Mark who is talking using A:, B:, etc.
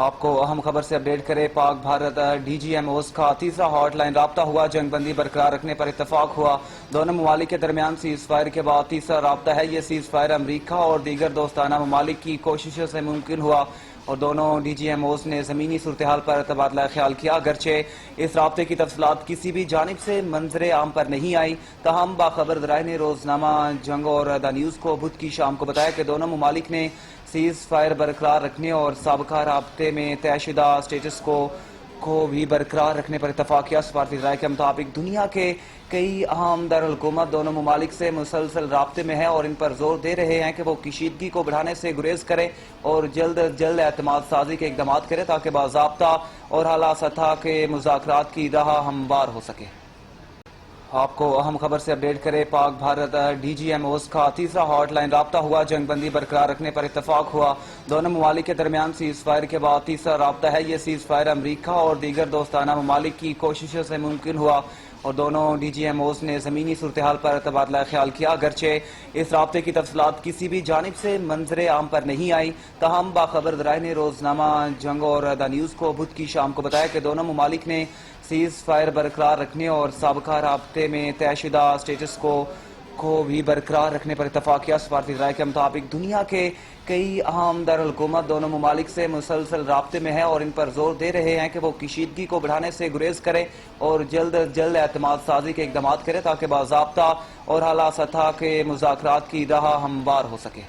A: آپ کو اہم خبر سے اپڈیٹ کرے Pak Bharat D G M Os کا تیسرا ہاٹ لائن رابطہ ہوا، جنگ بندی برقرار رکھنے پر اتفاق ہوا۔ دونوں ممالک کے درمیان سیز فائر کے بعد تیسرا رابطہ ہے۔ یہ سیز فائر امریکہ اور دیگر دوستانہ ممالک کی کوششوں سے ممکن ہوا اور دونوں ڈی جی ایم اوز نے زمینی صورتحال پر تبادلہ خیال کیا۔ اگرچہ اس رابطے کی تفصیلات کسی بھی جانب سے منظر عام پر نہیں آئی، تاہم باخبر ذرائع نے روزنامہ جنگ اور دا نیوز کو بدھ کی شام کو بتایا کہ دونوں ممالک نے سیز فائر برقرار رکھنے اور سابقہ رابطے میں طے شدہ سٹیٹس کو بھی برقرار رکھنے پر اتفاق کیا۔ سفارتی ذرائع کے مطابق دنیا کے کئی اہم دارالحکومت دونوں ممالک سے مسلسل رابطے میں ہیں اور ان پر زور دے رہے ہیں کہ وہ کشیدگی کو بڑھانے سے گریز کریں اور جلد از جلد اعتماد سازی کے اقدامات کریں تاکہ باضابطہ اور اعلیٰ سطح کے مذاکرات کی راہ ہموار ہو سکے۔ آپ کو اہم خبر سے اپڈیٹ کرے Pak Bharat D G M Os کا تیسرا ہاٹ لائن رابطہ ہوا، جنگ بندی برقرار رکھنے پر اتفاق ہوا۔ دونوں ممالک کے درمیان سیز فائر کے بعد تیسرا رابطہ ہے۔ یہ سیز فائر امریکہ اور دیگر دوستانہ ممالک کی کوششوں سے ممکن ہوا اور دونوں ڈی جی ایم اوز نے زمینی صورتحال پر تبادلہ خیال کیا۔ اگرچہ اس رابطے کی تفصیلات کسی بھی جانب سے منظر عام پر نہیں آئی، تاہم باخبر ذرائع نے روزنامہ جنگ اور دا نیوز کو بدھ کی شام کو بتایا کہ دونوں ممالک نے سیز فائر برقرار رکھنے اور سابقہ رابطے میں طے شدہ سٹیٹس کو بھی برقرار رکھنے پر اتفاق کیا۔ سفارتی ذرائع کے مطابق دنیا کے کئی اہم دارالحکومت دونوں ممالک سے مسلسل رابطے میں ہیں اور ان پر زور دے رہے ہیں کہ وہ کشیدگی کو بڑھانے سے گریز کریں اور جلد از جلد اعتماد سازی کے اقدامات کریں تاکہ باضابطہ اور اعلیٰ سطح کے مذاکرات کی راہ ہموار ہو سکے۔